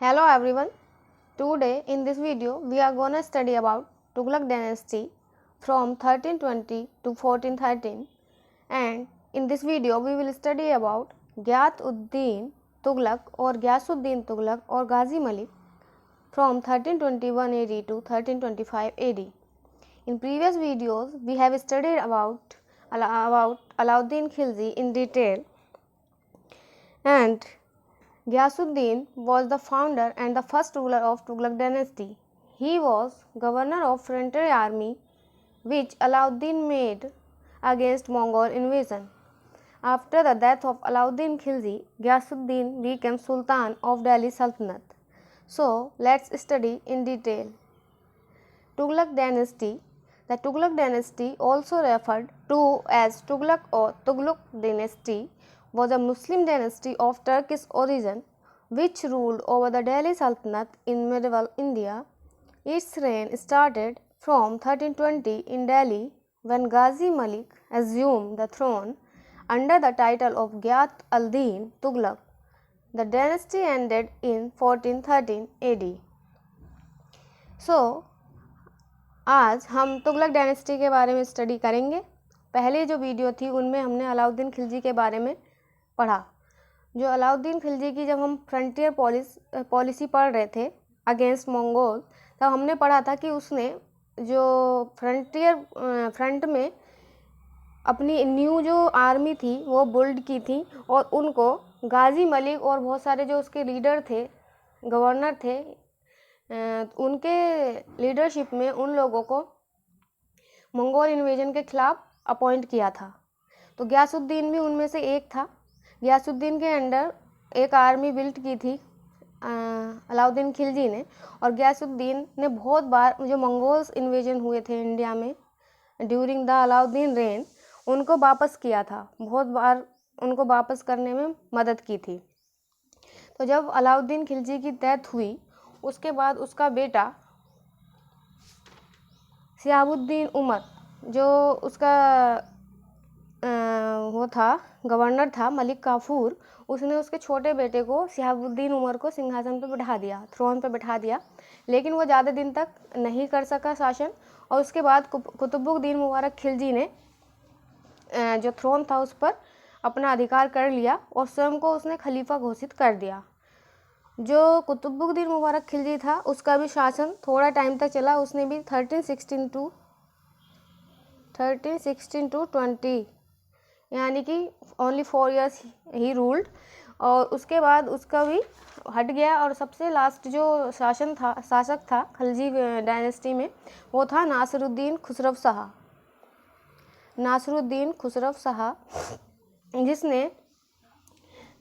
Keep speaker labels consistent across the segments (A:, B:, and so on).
A: Hello everyone. Today in this video we are gonna study about Tughlaq dynasty from 1320 to 1413, and in this video we will study about Ghiyath-ud-Din Tughlaq or Ghiyasuddin Tughlaq or Ghazi Malik from 1321 AD to 1325 AD. In previous videos we have studied about Alauddin Khilji in detail, and Ghiyasuddin was the founder and the first ruler of Tughlaq dynasty. He was governor of frontier army which Alauddin made against Mongol invasion. After the death of Alauddin Khilji, Ghiyasuddin became Sultan of Delhi Sultanate. So let's study in detail. Tughlaq dynasty. The Tughlaq dynasty, also referred to as Tughlaq or Tughlaq dynasty, was a Muslim dynasty of Turkish origin which ruled over the Delhi Sultanate in medieval India. Its reign started from 1320 in Delhi when Ghazi Malik assumed the throne under the title of Ghiyath al-Din Tughlaq. The dynasty ended in 1413 AD. आज हम Tughlaq dynasty के बारे में study करेंगे। पहले जो video थी उनमें हमने अलाउद्दीन खिलजी के बारे में पढ़ा। जो अलाउद्दीन खिलजी की जब हम फ्रंटियर पॉलिसी पढ़ रहे थे अगेंस्ट मंगोल, तब हमने पढ़ा था कि उसने जो फ्रंट में अपनी न्यू जो आर्मी थी वो बिल्ड की थी और उनको गाजी मलिक और बहुत सारे जो उसके लीडर थे, गवर्नर थे, उनके लीडरशिप में उन लोगों को मंगोल इन्वेजन के खिलाफ अपॉइंट किया था। तो गियासुद्दीन भी उनमें से एक था। गियासुद्दीन के अंडर एक आर्मी बिल्ट की थी अलाउद्दीन खिलजी ने, और गियासुद्दीन ने बहुत बार जो मंगोल्स इन्वेजन हुए थे इंडिया में ड्यूरिंग द अलाउद्दीन रेन, उनको वापस किया था, बहुत बार उनको वापस करने में मदद की थी। तो जब अलाउद्दीन खिलजी की डेथ हुई उसके बाद उसका बेटा शिहाबुद्दीन उमर, जो उसका वो था गवर्नर था मलिक काफूर, उसने उसके छोटे बेटे को शिहाबुद्दीन उमर को सिंहासन पर बैठा दिया, थ्रोन पर बैठा दिया, लेकिन वो ज़्यादा दिन तक नहीं कर सका शासन। और उसके बाद कुतुबुद्दीन मुबारक खिलजी ने जो थ्रोन था उस पर अपना अधिकार कर लिया और स्वयं को उसने खलीफा घोषित कर दिया। जो कुतुबुद्दीन मुबारक खिलजी था उसका भी शासन थोड़ा टाइम तक चला। उसने भी 1316 टू 20 यानी कि ओनली 4 years ही रूल्ड, और उसके बाद उसका भी हट गया। और सबसे लास्ट जो शासक था खिलजी डायनेस्टी में वो था नासिरुद्दीन खुसरव शाह, जिसने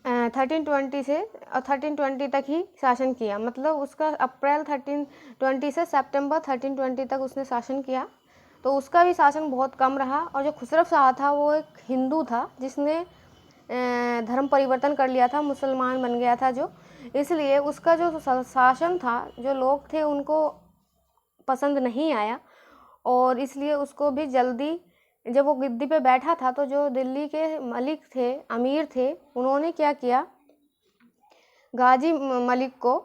A: 1320 से 1320 तक ही शासन किया। मतलब उसका अप्रैल 1320 से सितंबर 1320 तक उसने शासन किया। तो उसका भी शासन बहुत कम रहा। और जो खुसरव शाह था वो एक हिंदू था जिसने धर्म परिवर्तन कर लिया था, मुसलमान बन गया था जो, इसलिए उसका जो शासन था जो लोग थे उनको पसंद नहीं आया, और इसलिए उसको भी जल्दी, जब वो गद्दी पे बैठा था तो जो दिल्ली के मलिक थे, अमीर थे, उन्होंने क्या किया, गाजी मलिक को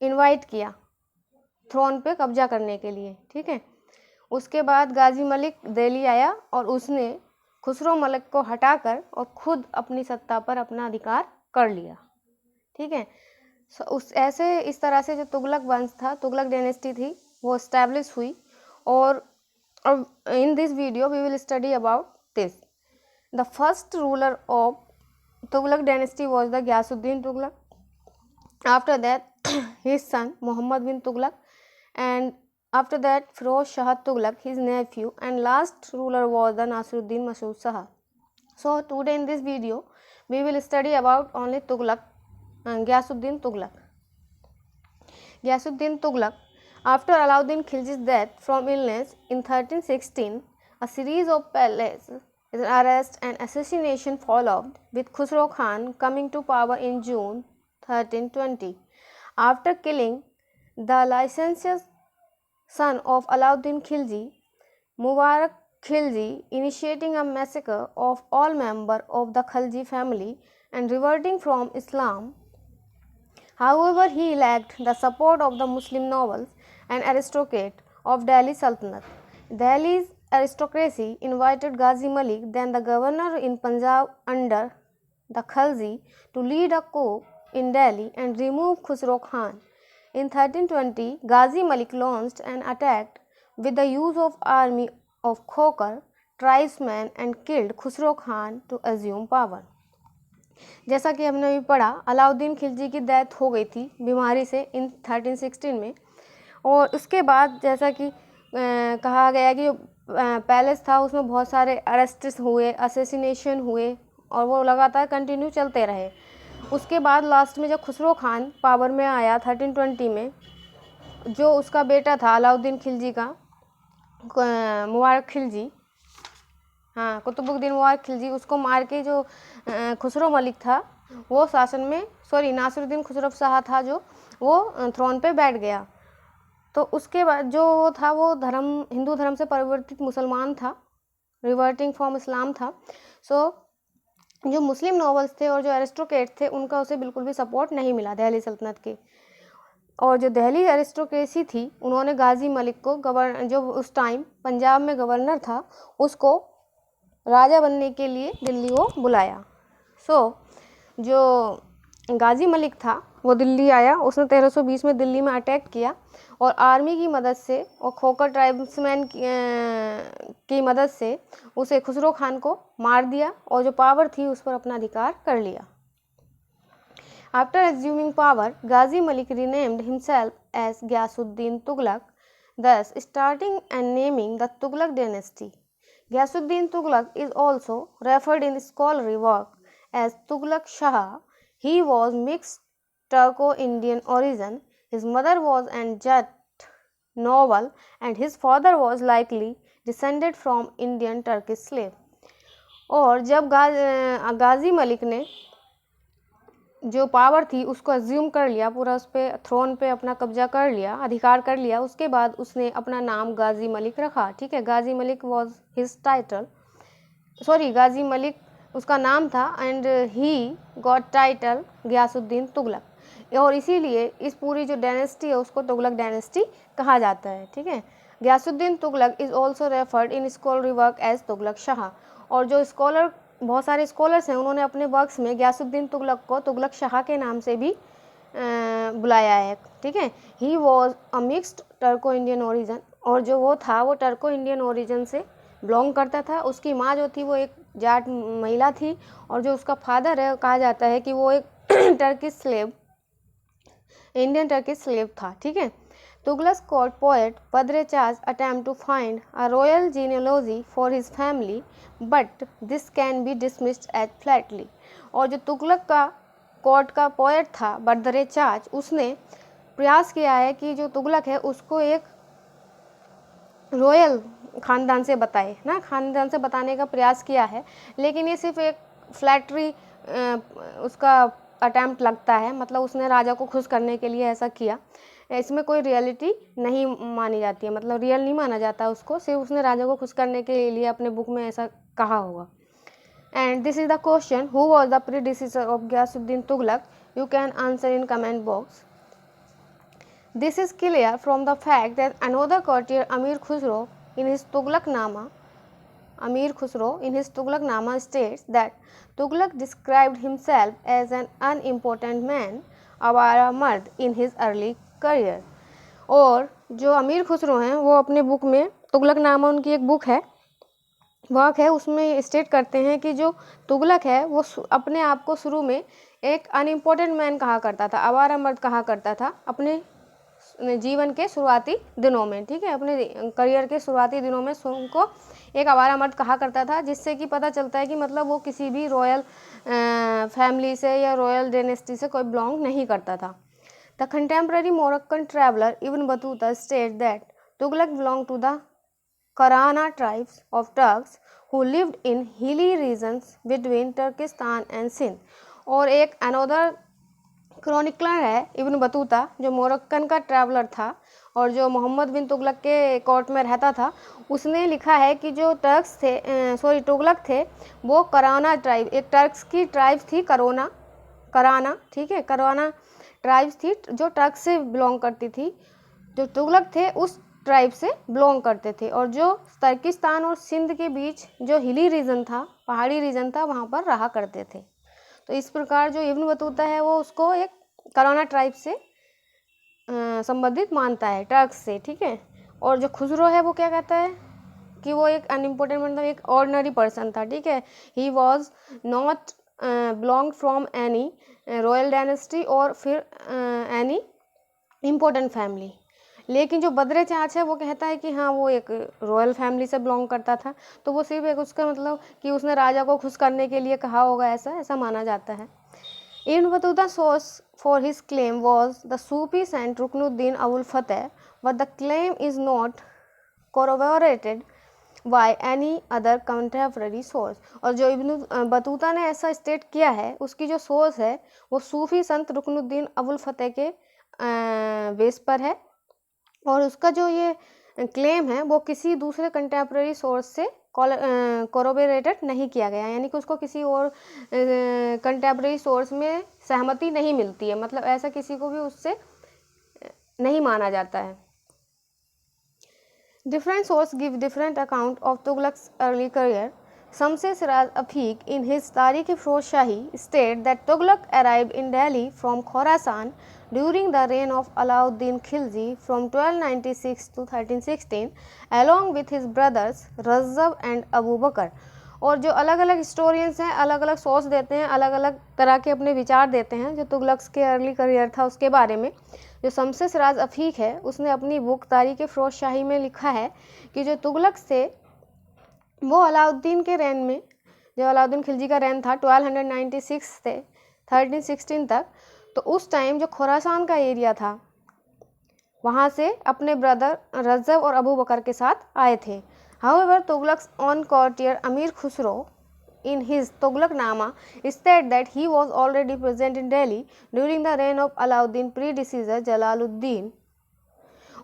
A: इनवाइट किया थ्रोन पे कब्जा करने के लिए। ठीक है, उसके बाद गाजी मलिक दिल्ली आया और उसने खुसरो मलिक को हटाकर और खुद अपनी सत्ता पर अपना अधिकार कर लिया। ठीक है, इस तरह से जो तुगलक वंश था, तुगलक डायनेस्टी थी, वो एस्टैब्लिश हुई। और in this video we will study about this. The first ruler of Tughlaq dynasty was the Ghiyasuddin Tughlaq. After that his son Muhammad bin Tughlaq, and after that Firoz Shah Tughlaq, his nephew, and last ruler was the Nasiruddin Masood Shah. So today in this video we will study about only Tughlaq and Ghiyasuddin Tughlaq. Ghiyasuddin Tughlaq. After Alauddin Khilji's death from illness in 1316, a series of palace arrests and assassination followed, with Khusro Khan coming to power in June 1320. After killing the licentious son of Alauddin Khilji, Mubarak Khilji, initiating a massacre of all members of the Khilji family and reverting from Islam, However, he lacked the support of the Muslim nobles and aristocrats of Delhi Sultanate. Delhi's aristocracy invited Ghazi Malik, then the governor in Punjab under the Khalji, to lead a coup in Delhi and remove Khusro Khan. In 1320, Ghazi Malik launched an attack with the use of army of Khokar tribesmen and killed Khusro Khan to assume power. जैसा कि हमने अभी पढ़ा, अलाउद्दीन खिलजी की death हो गई थी बीमारी से इन 1316 में, और उसके बाद जैसा कि कहा गया कि जो पैलेस था उसमें बहुत सारे अरेस्ट्स हुए, असैसिनेशन हुए, और वो लगातार कंटिन्यू चलते रहे। उसके बाद लास्ट में जब खुसरो खान पावर में आया 1320 में, जो उसका बेटा था अलाउद्दीन खिलजी का, मुबारक खिलजी, हाँ कुतुबुद्दीन मुबारक खिलजी, उसको मार के जो खुसरो मलिक था वो शासन में, नासिरुद्दीन खुसरो शाह था जो, वो थ्रोन पे बैठ गया। तो उसके बाद जो वो था वो हिंदू धर्म से परिवर्तित मुसलमान था, रिवर्टिंग फ्रॉम इस्लाम था। जो मुस्लिम नॉवेल्स थे और जो एरिस्टोक्रेट थे उनका उसे बिल्कुल भी सपोर्ट नहीं मिला दिल्ली सल्तनत के। और जो दिल्ली एरिस्टोक्रेसी थी उन्होंने गाजी मलिक को जो उस टाइम पंजाब में गवर्नर था उसको राजा बनने के लिए दिल्ली को बुलाया। जो गाजी मलिक था वो दिल्ली आया, उसने 1320 में दिल्ली में अटैक किया और आर्मी की मदद से और खोकर ट्राइब्समैन की मदद से उसे खुसरो खान को मार दिया और जो पावर थी उस पर अपना अधिकार कर लिया। After assuming power, Ghazi Malik renamed himself as Ghiyasuddin Tughlaq, thus starting and naming the Tughlaq dynasty. Ghiyasuddin Tughlaq is also referred in scholarly work as Tughlaq Shah. He was mixed Turco-Indian origin. His mother was an Jat noble and his father was likely descended from Indian Turkish slave. और जब गाजी मलिक ने जो power थी उसको assume कर लिया, पूरा उस पर थ्रोन पे अपना कब्जा कर लिया, अधिकार कर लिया, उसके बाद उसने अपना नाम गाजी मलिक रखा। ठीक है, Ghazi Malik was his title, Ghazi Malik उसका नाम था and he got title Ghiyasuddin Tughlaq, और इसीलिए इस पूरी जो डायनेस्टी है उसको तुगलक डायनेस्टी कहा जाता है। ठीक है, Ghiyasuddin Tughlaq is also referred in scholarly work as Tughlaq Shah, और जो बहुत सारे स्कॉलर्स हैं उन्होंने अपने वर्क्स में गियासुद्दीन तुगलक को तुगलक शाह के नाम से भी बुलाया है। ठीक है, he was a mixed Turko Indian origin, और जो वो था वो टर्को इंडियन ओरिजिन से बिलोंग करता था। उसकी माँ जो थी वो एक जाट महिला थी और जो उसका फादर है कहा जाता है कि वो एक Turkish slave, Indian Turkish slave था। ठीक है, Tughlaq's court poet Padre Chas attempt to find a royal genealogy for his family, but this can be dismissed as flatly. और जो तुगलक का कोर्ट का पोएट था बद्रे चाच, उसने प्रयास किया है कि जो तुगलक है उसको एक रॉयल ख़ानदान से बताए ना, ख़ानदान से बताने का प्रयास किया है, लेकिन ये सिर्फ एक फ्लैटरी उसका अटैम्प्ट लगता है, मतलब उसने राजा को खुश करने के लिए ऐसा किया, इसमें कोई रियलिटी नहीं मानी जाती है, मतलब रियल नहीं माना जाता उसको, सिर्फ उसने राजा को खुश करने के लिए अपने बुक में ऐसा कहा होगा। And this is the question, who was the predecessor of Ghiyasuddin Tughlaq? You can answer in comment box. This is clear from the fact that another courtier Amir Khusro in his Tughlaqnama states that Tughlaq described himself as an unimportant man, आवारा मर्द in his early career। और जो अमीर खुसरो हैं वो अपने book में, तुगलकनामा उनकी एक बुक है, वर्क है, उसमें स्टेट करते हैं कि जो तुगलक है वो अपने आप को शुरू में एक अनइम्पोर्टेंट मैन कहा करता था, आवारा मर्द कहा करता था अपने जीवन के शुरुआती दिनों में। ठीक है, अपने करियर के शुरुआती दिनों में उनको एक आवारा मर्द कहा करता था, जिससे कि पता चलता है कि मतलब वो किसी भी रॉयल फैमिली से या रॉयल डायनेस्टी से कोई बिलोंग नहीं करता था। The contemporary Moroccan traveller Ibn Battuta state that Tughlaq belong to the Qarauna tribes of Turks who lived in hilly regions between Turkistan and Sindh. और एक अनोदर क्रॉनिकलर है इब्न बतूता जो मोरक्कन का ट्रैवलर था और जो मोहम्मद बिन तुगलक के कोर्ट में रहता था, उसने लिखा है कि जो तुगलक थे वो कराना ट्राइब, एक टर्क्स की ट्राइब थी कराना। ठीक है, कराना ट्राइब्स थी जो टर्क से बिलोंग करती थी, जो तुगलक थे उस ट्राइब से बिलोंग करते थे, और जो तर्किस्तान और सिंध के बीच जो हिली रीजन था, पहाड़ी रीजन था, वहाँ पर रहा करते थे। तो इस प्रकार जो इब्न बतूता है वो उसको एक करोना ट्राइब से संबंधित मानता है, टर्क्स से, ठीक है। और जो खुसरो है वो क्या कहता है कि वो एक अनइम्पोर्टेंट मतलब एक ऑर्डिनरी पर्सन था, ठीक है। He was not belong from any royal dynasty और फिर एनी इम्पोर्टेंट फैमिली। लेकिन जो बद्रे चाच है वो कहता है कि हाँ वो एक रॉयल फैमिली से बिलोंग करता था, तो वो सिर्फ एक उसका मतलब कि उसने राजा को खुश करने के लिए कहा होगा, ऐसा माना जाता है। Ibn Battuta source for his claim was the Sufi saint Ruknuddin Abul Fateh, but the claim is not corroborated by any other contemporary source। और जो इब्न बतूता ने ऐसा स्टेट किया है उसकी जो सोर्स है वो सूफी संत रुकनुद्दीन अबुल फतेह के बेस पर है, और उसका जो ये क्लेम है वो किसी दूसरे कंटेम्प्रेरी सोर्स से कोरोबोरेटेड नहीं किया गया, यानी कि उसको किसी और कंटेम्प्रेरी सोर्स में सहमति नहीं मिलती है, मतलब ऐसा किसी को भी उससे नहीं माना जाता है। Different source give different account of Tughlaqs early career. Samse Siraj Afiq in his Tarikh-e-Firoz Shahi state that Tughlaq arrived in Delhi from Khorasan during the reign of Alauddin Khilji from 1296 to 1316 along with his brothers Razzab and Abu Bakr। और जो अलग अलग historians हैं अलग अलग source देते हैं, अलग अलग तरह के अपने विचार देते हैं जो तुगलक्स के अर्ली करियर था उसके बारे में। जो शमसे सिराज अफीक है उसने अपनी बुक तारीख-ए-फिरोज शाही में लिखा है कि जो तुगलक से वो अलाउद्दीन के रेन में, जो अलाउद्दीन खिलजी का रेन था 1296 से 1316 तक, तो उस टाइम जो खुरासान का एरिया था वहाँ से अपने ब्रदर रज़ब और अबू बकर के साथ आए थे। However Tughlaqs on courtier Amir Khusro in his Tughlaqnama stated that he was already present in Delhi during the reign of Alauddin predecessor Jalaluddin.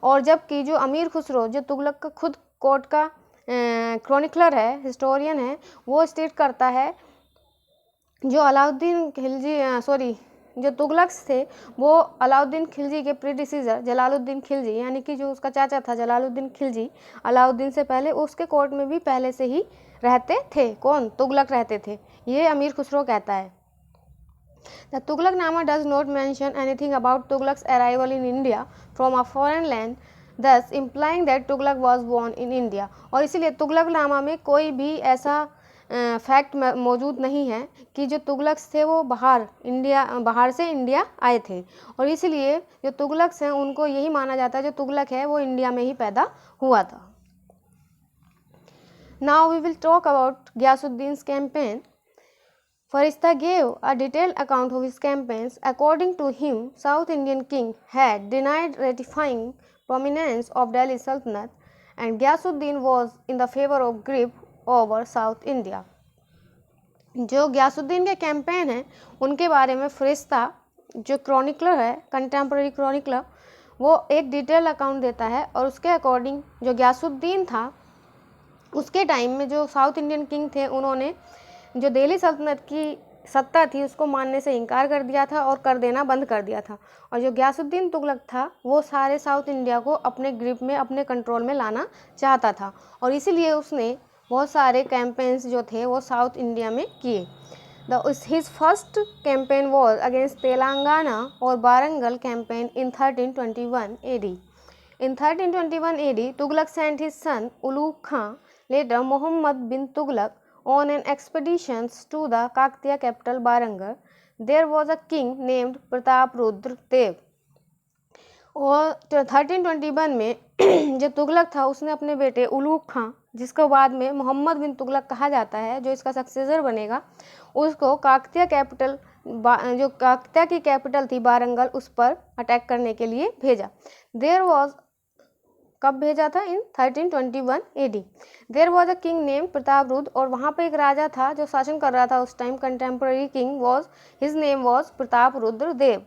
A: और जबकि जो अमीर खुसरो जो तुगलक का खुद कोर्ट का क्रॉनिकलर है, हिस्टोरियन है, वो स्टेट करता है जो अलाउद्दीन खिलजी जो तुगलक्स थे वो अलाउद्दीन खिलजी के प्रीडिसीजर जलालुद्दीन खिलजी, यानी कि जो उसका चाचा था जलालुद्दीन खिलजी अलाउद्दीन से पहले, उसके कोर्ट में भी पहले से ही रहते थे। कौन? तुगलक रहते थे, ये अमीर खुसरो कहता है। The Tughlaqnama does not mention anything about Tughlaq's arrival in India from a foreign land, thus implying that Tughlaq was born in India। और इसीलिए तुगलकनामा में कोई भी ऐसा फैक्ट मौजूद नहीं है कि जो तुगलक्स थे वो बाहर से इंडिया आए थे, और इसीलिए जो तुगलक्स हैं उनको यही माना जाता है जो तुगलक है वो इंडिया में ही पैदा हुआ था। Now we will talk about Ghiyasuddin's campaign। Farishta gave a detailed account of his campaigns। According to him, South Indian king had denied ratifying prominence of Delhi Sultanate, and Ghiyasuddin was in the favor of grip over South India। जो गियासुद्दीन के campaign हैं उनके बारे में फरिश्ता जो chronicler है, contemporary chronicler, वो एक डिटेल अकाउंट देता है, और उसके अकॉर्डिंग जो गियासुद्दीन था उसके टाइम में जो साउथ इंडियन किंग थे उन्होंने जो दिल्ली सल्तनत की सत्ता थी उसको मानने से इनकार कर दिया था और कर देना बंद कर दिया था, और जो गियासुद्दीन तुगलक था वो सारे साउथ इंडिया को अपने ग्रिप में, अपने कंट्रोल में लाना चाहता था, और इसीलिए उसने बहुत सारे कैंपेन्स जो थे वो साउथ इंडिया में किए। His first campaign was against Telangana और Warangal campaign in 1321 AD। In 1321 AD, Tughlaq sent his son Ulugh Khan, later Muhammad bin Tughlaq, on an expedition to the Kaktiya capital Warangal। There was a king named Prataprudra Dev। और 1321 में जो तुगलक था उसने अपने बेटे उलूग खां, जिसको बाद में मोहम्मद बिन तुगलक कहा जाता है, जो इसका सक्सेसर बनेगा, उसको काकतिया कैपिटल जो काकतिया की कैपिटल थी वारंगल उस पर अटैक करने के लिए भेजा। देयर वॉज कब भेजा था? In 1321 AD। There was a king name Prataparudra, और वहाँ पे एक राजा था जो शासन कर रहा था उस time, contemporary king was, his name was Prataparudra Dev.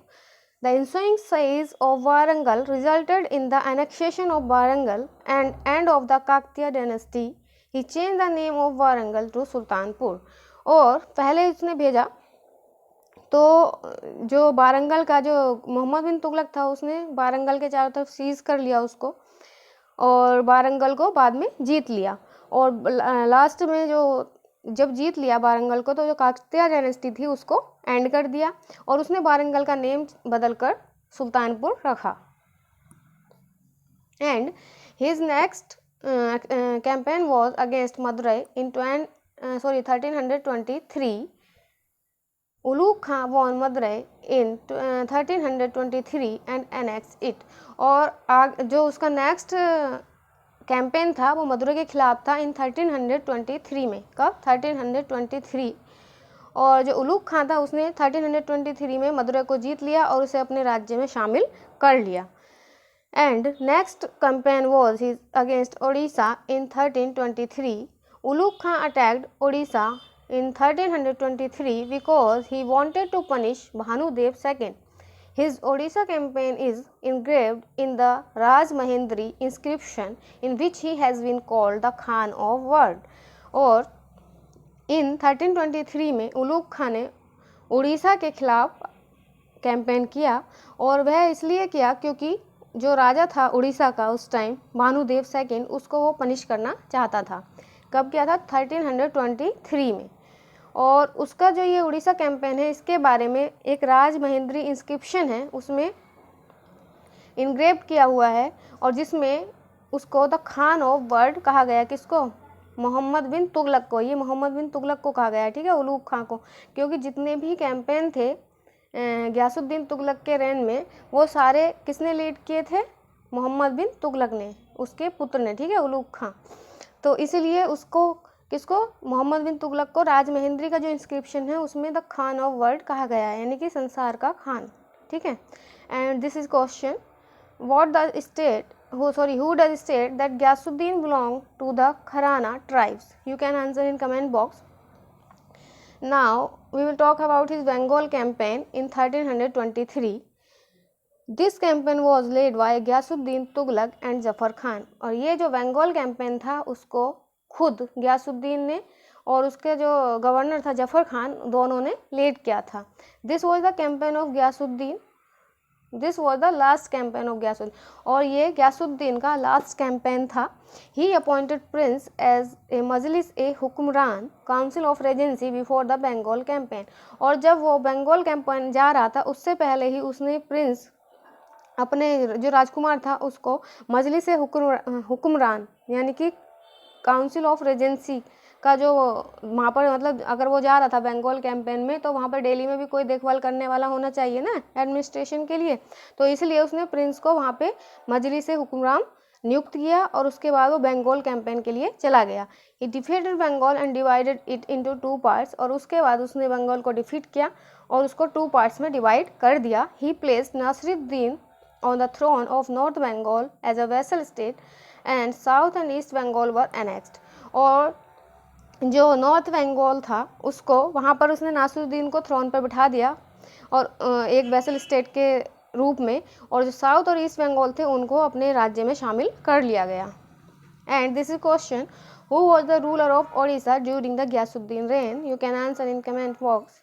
A: The ensuing siege of Warangal resulted in the annexation of Warangal and end of the Kaktiya dynasty। He changed the name of Warangal to Sultanpur। और पहले उसने भेजा तो जो वारंगल का जो मोहम्मद बिन तुगलक था उसने वारंगल के चारों तरफ सीज कर लिया उसको, और वारंगल को बाद में जीत लिया। और लास्ट में जो जब जीत लिया वारंगल को, तो जो काकतिया डायनेस्टी थी उसको एंड कर दिया, और उसने वारंगल का नेम बदलकर सुल्तानपुर रखा। And his next campaign was against Madurai in 1323. Ulugh Khan won Madurai in 1323 and annexed it. और जो उसका नेक्स्ट कैंपेन था वो मदुरै के खिलाफ था इन 1323 में। कब? 1323। और जो उलूग खान था उसने 1323 में मदुरै को जीत लिया और उसे अपने राज्य में शामिल कर लिया। And next campaign was his against Odisha in 1323. Ulugh Khan attacked Odisha in 1323 because he wanted to punish Bhanudev II. His Odisha campaign is engraved in the Raj Mahendri inscription, in which he has been called the Khan of World. और इन 1323 में उलूग खान ने उड़ीसा के खिलाफ campaign किया, और वह इसलिए किया क्योंकि जो राजा था उड़ीसा का उस टाइम भानुदेव II, उसको वो पनिश करना चाहता था। कब किया था? 1323 में। और उसका जो ये उड़ीसा कैंपेन है इसके बारे में एक राज महेंद्री इंस्क्रिप्शन है, उसमें इनग्रेव किया हुआ है, और जिसमें उसको द खान ऑफ वर्ल्ड कहा गया। किसको? मोहम्मद बिन तुगलक को। ये मोहम्मद बिन तुगलक को कहा गया है, ठीक है, उलूग खान को, क्योंकि जितने भी कैंपेन थे गयासुद्दीन तुगलक के रेन में वो सारे किसने लीड किए थे? मोहम्मद बिन तुगलक ने, उसके पुत्र ने, ठीक है, उलूग खां। तो इसीलिए उसको किसको? मोहम्मद बिन तुगलक को राज महेंद्री का जो इंस्क्रिप्शन है उसमें द खान ऑफ वर्ल्ड कहा गया है, यानी कि संसार का खान, ठीक है। And this is question, what does state who does state that Ghiyasuddin belonged to the Kharana tribes? You can answer in comment box. Now we will talk about his Bengal campaign in 1323. This campaign was led by Ghiyasuddin Tughlaq and Jafar Khan. और ये जो Bengal campaign था उसको खुद गयासुद्दीन ने और उसके जो गवर्नर था जफर खान, दोनों ने लीड किया था। This was the campaign of Ghiyasuddin, this was the last campaign of Ghiyasuddin, और ये गयासुद्दीन का लास्ट कैंपेन था। He appointed prince as a Majlis e Hukmran council of regency before the Bengal campaign. और जब वो बंगाल कैंपेन जा रहा था उससे पहले ही उसने प्रिंस, अपने जो राजकुमार था, उसको मजलिस ए हुक्मरान यानी कि काउंसिल ऑफ रेजेंसी का जो वहाँ पर, मतलब अगर वो जा रहा था बंगाल कैंपेन में तो वहाँ पर दिल्ली में भी कोई देखभाल करने वाला होना चाहिए ना एडमिनिस्ट्रेशन के लिए, तो इसलिए उसने प्रिंस को वहाँ पे मजलिस हुक्मरान नियुक्त किया और उसके बाद वो बंगाल कैंपेन के लिए चला गया। He defeated Bengal and divided it into 2 parts, और उसके बाद उसने बंगाल को डिफीट किया और उसको 2 पार्ट्स में डिवाइड कर दिया। He placed Nasiruddin on the throne of north Bengal as a vassal state and south and east Bengal were annexed. और जो नॉर्थ बंगाल था उसको वहाँ पर उसने नासिरुद्दीन को थ्रोन पर बिठा दिया और एक वैसल स्टेट के रूप में, और जो साउथ और ईस्ट बंगाल थे उनको अपने राज्य में शामिल कर लिया गया। And this is question, who was the ruler of Odisha during the Ghiyasuddin reign? You can answer in comment box.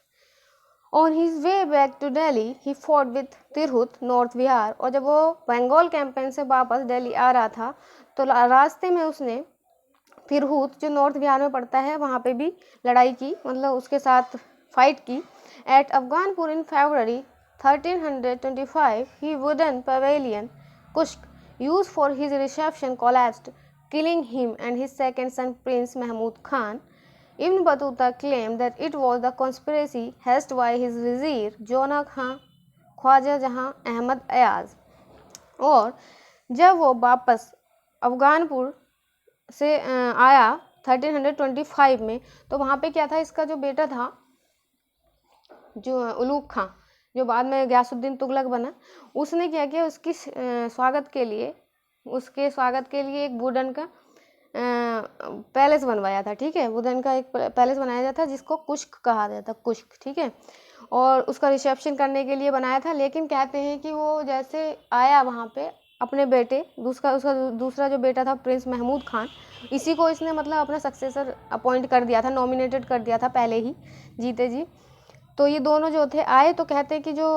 A: On his way back to Delhi he fought with Tirhut north Bihar. और जब वो बंगाल कैंपेन से वापस दिल्ली आ रहा था तो रास्ते में उसने तिरहुत जो नॉर्थ बिहार में पड़ता है वहाँ पे भी लड़ाई की, मतलब उसके साथ फाइट की। At Afghanpur in February 1325 he wooden pavilion कुश्क used for his reception collapsed, killing him and his second son Prince Mahmud Khan. Ibn Battuta claimed that it was the conspiracy hatched by his vizier Jona Khan, Khwaja Jahan Ahmad Ayaz. और जब वो वापस अफगानपुर से आया 1325 में तो वहाँ पे क्या था, इसका जो बेटा था जो उलूग खां, जो बाद में गयासुद्दीन तुगलक बना, उसने क्या किया, उसके स्वागत के लिए एक वुडन का पैलेस बनवाया था, ठीक है, वुडन का एक पैलेस बनाया जाता था जिसको कुश्क कहा जाता, कुश्क, ठीक है, और उसका रिसेप्शन करने के लिए बनाया था। लेकिन कहते हैं कि वो जैसे आया वहाँ पे अपने बेटे, उसका दूसरा जो बेटा था प्रिंस महमूद खान, इसी को इसने मतलब अपना सक्सेसर अपॉइंट कर दिया था, नॉमिनेटेड कर दिया था पहले ही जीते जी। तो ये दोनों जो थे आए तो कहते हैं कि जो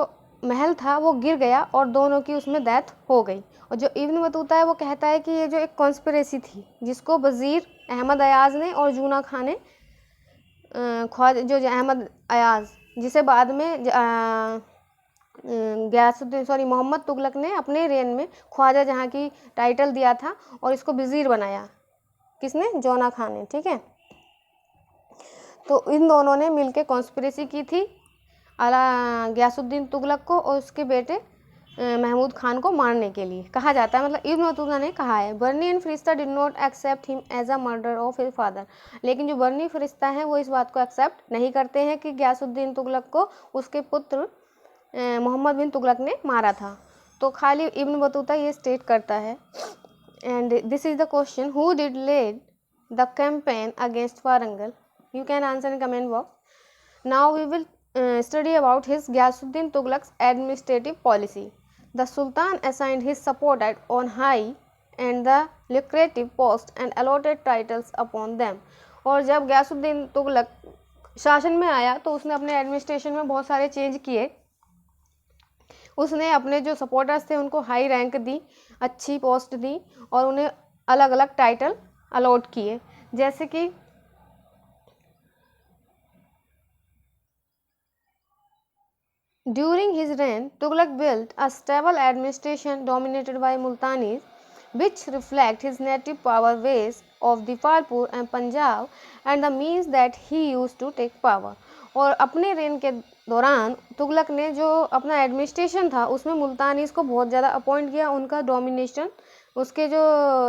A: महल था वो गिर गया और दोनों की उसमें डेथ हो गई। और जो इब्न बतूता है वो कहता है कि ये जो एक कॉन्स्पिरेसी थी जिसको वज़ीर अहमद अयाज ने और जूना खां ने ख्वाजा जो अहमद अयाज जिसे बाद में मोहम्मद तुगलक ने अपने रेन में ख्वाजा जहाँ की टाइटल दिया था और इसको वज़ीर बनाया। किसने? जौना खान ने। ठीक है, तो इन दोनों ने मिलकर कॉन्स्पिरेसी की थी गयासुद्दीन तुगलक को और उसके बेटे महमूद खान को मारने के लिए। कहा जाता है, मतलब इब्न बतूता ने कहा है, Barani and Firishta did not accept him as a murder of his father. लेकिन जो बर्नी फरिश्ता हैं वो इस बात को एक्सेप्ट नहीं करते हैं कि गयासुद्दीन तुगलक को उसके पुत्र मोहम्मद बिन तुगलक ने मारा था। तो खाली इब्न बतूता ये स्टेट करता है। And this is the question, who did lead the campaign against Warangal? You can answer in comment box. Now we will study about his Ghiyasuddin Tughlaq's administrative policy. The Sultan assigned his supporters on high and the lucrative posts and allotted titles upon them. और जब गयासुद्दीन तुगलक शासन में आया तो उसने अपने administration में बहुत सारे चेंज किए। उसने अपने जो सपोर्टर्स थे उनको हाई रैंक दी, अच्छी पोस्ट दी और उन्हें अलग अलग टाइटल अलॉट किए। जैसे कि during his reign, Tughlaq built a stable administration dominated by Multanis, which reflect his native power base of Dipalpur and Punjab and the means that he used to take power. और अपने rain के दौरान तुगलक ने जो अपना administration था उसमें मुल्तानीस को बहुत ज़्यादा अपॉइंट किया। उनका डोमिनेशन, उसके जो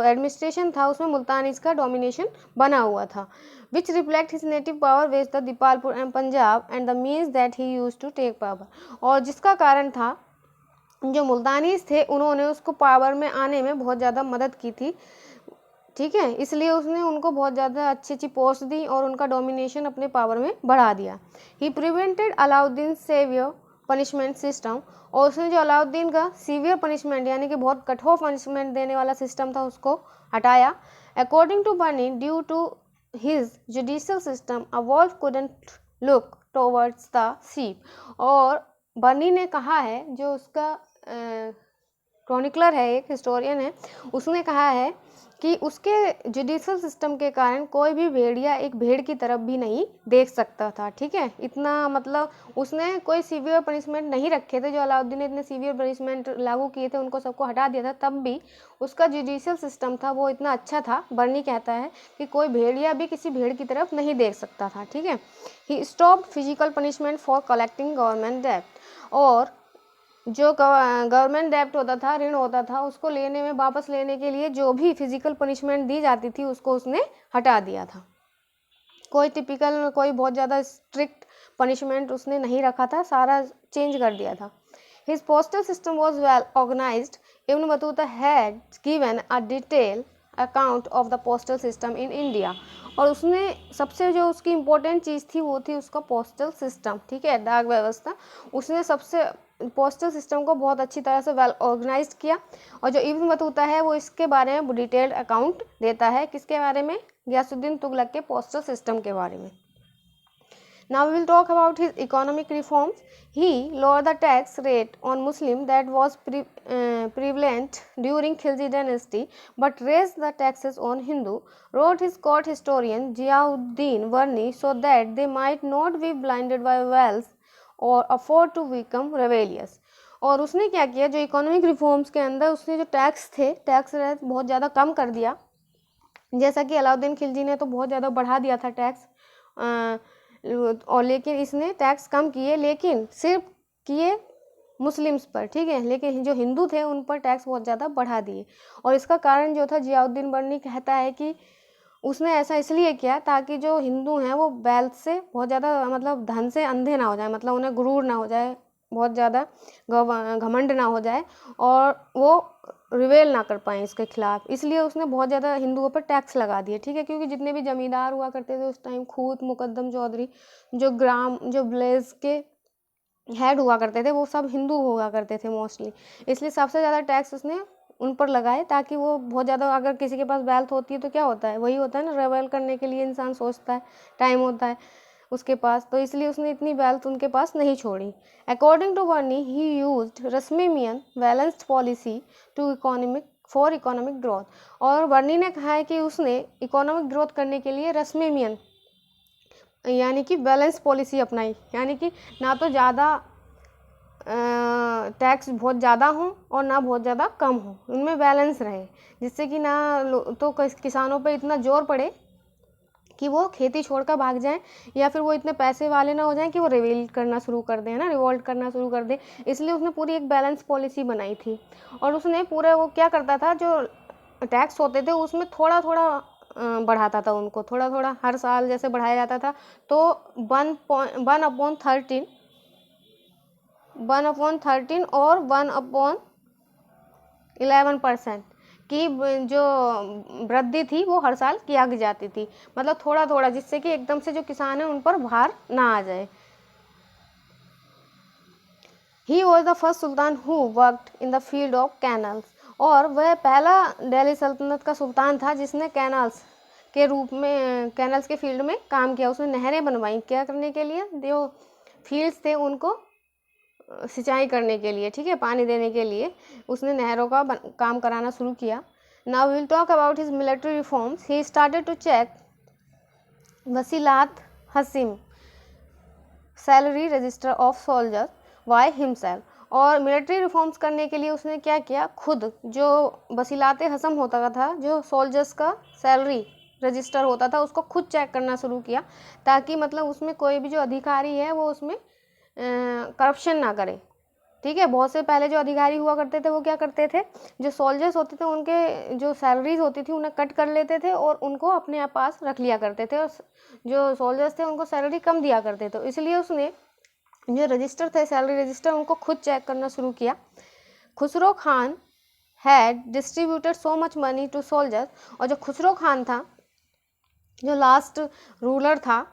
A: एडमिनिस्ट्रेशन था उसमें मुल्तानीस का डोमिनेशन बना हुआ था। which reflect his native power based the Dipalpur and Punjab and the means that he used to take power। और जिसका कारण था जो मुल्तानीस थे उन्होंने उसको पावर में आने में बहुत ज़्यादा मदद की थी। ठीक है, इसलिए उसने उनको बहुत ज़्यादा अच्छी अच्छी पोस्ट दी और उनका डोमिनेशन अपने पावर में बढ़ा दिया। He prevented Alauddin severe punishment system, और उसने जो अलाउद्दीन का सीवियर पनिशमेंट यानी कि बहुत कठोर पनिशमेंट देने वाला सिस्टम था उसको हटाया। According to Barani, due to his judicial system, a wolf couldn't look towards the sheep। और बर्नी ने कहा है, जो उसका क्रॉनिकलर है, एक हिस्टोरियन है, उसने कहा है कि उसके जुडिशियल सिस्टम के कारण कोई भी भेड़िया एक भेड़ की तरफ भी नहीं देख सकता था। ठीक है, इतना मतलब उसने कोई सीवियर पनिशमेंट नहीं रखे थे। जो अलाउद्दीन ने इतने सीवियर पनिशमेंट लागू किए थे उनको सबको हटा दिया था, तब भी उसका जुडिशियल सिस्टम था वो इतना अच्छा था, बर्नी कहता है, कि कोई भेड़िया भी किसी भेड़ की तरफ नहीं देख सकता था। ठीक है, he stopped physical punishment for collecting government डेब्ट, और जो गवर्नमेंट डेब्ट होता था, ऋण होता था, उसको लेने में, वापस लेने के लिए जो भी फिजिकल पनिशमेंट दी जाती थी उसको उसने हटा दिया था। कोई टिपिकल, कोई बहुत ज़्यादा स्ट्रिक्ट पनिशमेंट उसने नहीं रखा था, सारा चेंज कर दिया था। His postal system was well organised. Ibn Battuta had given a detail account of the postal system in India, और उसने सबसे जो उसकी इम्पोर्टेंट चीज़ थी वो थी उसका पोस्टल सिस्टम। ठीक है, डाक व्यवस्था, उसने सबसे पोस्टल सिस्टम को बहुत अच्छी तरह से वेल ऑर्गेनाइज्ड किया। और जो इब्न बतूता है वो इसके बारे में डिटेल्ड अकाउंट देता है। किसके बारे में? गयासुद्दीन तुगलक के पोस्टल सिस्टम के बारे में। Now we will talk about his economic reforms. He lowered the tax rate on Muslim that was prevalent during Khilji dynasty, but raised the taxes on Hindu, wrote his court historian Ziauddin Varni, so that they might not be blinded by wealth or afford to become rebellious। और उसने क्या किया, जो economic reforms के अंदर उसने जो tax थे, टैक्स रेट बहुत ज़्यादा कम कर दिया। जैसा कि अलाउद्दीन खिलजी ने तो बहुत ज़्यादा बढ़ा दिया था टैक्स, और लेकिन इसने टैक्स कम किए, लेकिन सिर्फ किए मुस्लिम्स पर। ठीक है, लेकिन जो हिंदू थे उन पर टैक्स बहुत ज़्यादा बढ़ा दिए। और इसका कारण जो था, जियाउद्दीन बर्नी कहता है कि उसने ऐसा इसलिए किया ताकि जो हिंदू हैं वो वेल्थ से बहुत ज़्यादा, मतलब धन से अंधे ना हो जाए, मतलब उन्हें गुरूर ना हो जाए, बहुत ज़्यादा घमंड ना हो जाए और वो रिवेल ना कर पाएँ इसके खिलाफ। इसलिए उसने बहुत ज़्यादा हिंदुओं पर टैक्स लगा दिए। ठीक है, क्योंकि जितने भी जमींदार हुआ करते थे उस टाइम, खूत, मुकद्दम चौधरी, जो ग्राम, जो विलेज के हेड हुआ करते थे, वो सब हिंदू हुआ करते थे मोस्टली। इसलिए सबसे ज़्यादा टैक्स उसने उन पर लगाए, ताकि वो बहुत ज़्यादा, अगर किसी के पास वेल्थ होती है तो क्या होता है, वही होता है ना, रेवेल करने के लिए इंसान सोचता है, टाइम होता है, उसके पास, तो इसलिए उसने इतनी वेल्थ उनके पास नहीं छोड़ी। According to Barani he used रस्मेमियन balanced policy to economic growth. और बर्नी ने कहा है कि उसने इकोनॉमिक ग्रोथ करने के लिए रस्मेमियन यानी कि बैलेंस पॉलिसी अपनाई, यानी कि ना तो ज़्यादा टैक्स बहुत ज़्यादा हो और ना बहुत ज़्यादा कम हो, उनमें बैलेंस रहे, जिससे कि ना तो किसानों पे इतना जोर पड़े कि वो खेती छोड़कर भाग जाएं, या फिर वो इतने पैसे वाले ना हो जाएं कि वो रिवोल्ट करना शुरू कर दें, है ना, रिवोल्ट करना शुरू कर दें। इसलिए उसने पूरी एक बैलेंस पॉलिसी बनाई थी। और उसने पूरा वो क्या करता था, जो टैक्स होते थे उसमें थोड़ा थोड़ा बढ़ाता था उनको, थोड़ा थोड़ा हर साल जैसे बढ़ाया जाता था। तो 1/13 और 1/11% की जो वृद्धि थी वो हर साल किया जाती थी, मतलब थोड़ा थोड़ा, जिससे कि एकदम से जो किसान है उन पर भार ना आ जाए। He was the first sultan who worked in the field of canals. और वह पहला दिल्ली सल्तनत का सुल्तान था जिसने कैनल्स के रूप में, कैनल्स के फील्ड में काम किया। उसने नहरें बनवाई, क्या करने के लिए, जो फील्ड्स थे उनको सिंचाई करने के लिए, ठीक है, पानी देने के लिए उसने नहरों का काम कराना शुरू किया। Now will talk about his military reforms. He started to check वसीलात हसीम salary register of soldiers by himself. और मिलिट्री रिफॉर्म्स करने के लिए उसने क्या किया, खुद जो वसीलात हसम होता था, जो सोल्जर्स का सैलरी रजिस्टर होता था, उसको खुद चेक करना शुरू किया, ताकि मतलब उसमें कोई भी जो अधिकारी है वो उसमें करप्शन ना करे, ठीक है। बहुत से पहले जो अधिकारी हुआ करते थे वो क्या करते थे, जो सोल्जर्स होते थे उनके जो सैलरीज होती थी उन्हें कट कर लेते थे और उनको अपने पास रख लिया करते थे, और जो सोल्जर्स थे उनको सैलरी कम दिया करते थे। इसलिए उसने जो रजिस्टर थे, सैलरी रजिस्टर, उनको खुद चेक करना शुरू किया। Khusro Khan had distributed so much money to soldiers. और जो खुसरो खान था, जो लास्ट रूलर था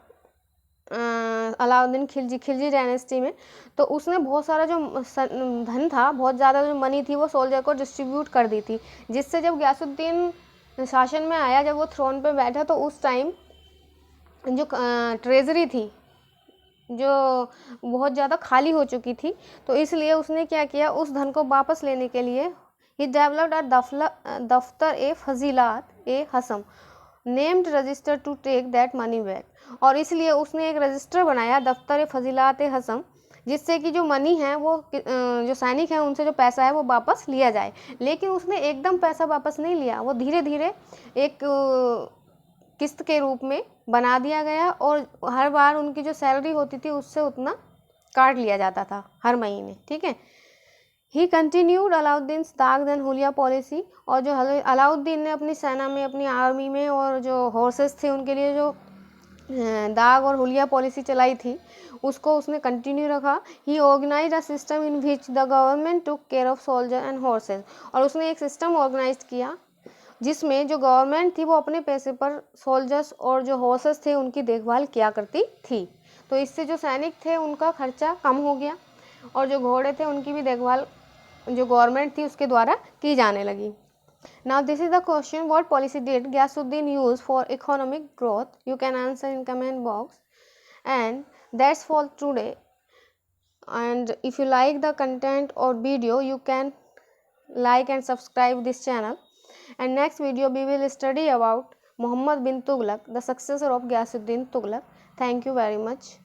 A: अलाउद्दीन खिलजी डायनेस्टी में, तो उसने बहुत सारा जो धन था, बहुत ज़्यादा जो मनी थी, वो सोल्जर को डिस्ट्रीब्यूट कर दी थी, जिससे जब गयासुद्दीन शासन में आया, जब वो थ्रोन पे बैठा, तो उस टाइम जो ट्रेजरी थी जो बहुत ज़्यादा खाली हो चुकी थी, तो इसलिए उसने क्या किया, उस धन को वापस लेने के लिए ही डेवलप्ड अ दफ्तर ए फजीलात ए हसम named register to take that money back. और इसलिए उसने एक रजिस्टर बनाया, दफ्तर फजीलात हसम, जिससे कि जो मनी है वो जो सैनिक हैं उनसे जो पैसा है वो वापस लिया जाए। लेकिन उसने एकदम पैसा वापस नहीं लिया, वो धीरे धीरे एक किस्त के रूप में बना दिया गया, और हर बार उनकी जो सैलरी होती थी उससे उतना काट लिया जाता था हर महीने, ठीक है। ही कंटिन्यूड अलाउद्दीन दाग एंड हुलिया पॉलिसी। और जो अलाउद्दीन ने अपनी सेना में, अपनी आर्मी में, और जो हॉर्सेस थे उनके लिए जो दाग और हुलिया पॉलिसी चलाई थी, उसको उसने कंटिन्यू रखा। He organise a system in which the government took care of soldier and horses. और उसने एक सिस्टम ऑर्गेनाइज किया जिसमें जो गवर्नमेंट थी वो अपने पैसे पर सोल्जर्स और जो हॉर्सेस थे उनकी देखभाल किया करती थी। तो इससे जो सैनिक थे उनका खर्चा कम हो गया, और जो घोड़े थे उनकी भी देखभाल जो गवर्नमेंट थी उसके द्वारा की जाने लगी। Now this is the question, what policy did Ghiyasuddin use for economic growth? You can answer in comment box. And that's for today. And if you like the content or video, you can like and subscribe this channel. And next video we will study about Muhammad bin Tughlaq, the successor of Ghiyasuddin Tughlaq. Thank you very much.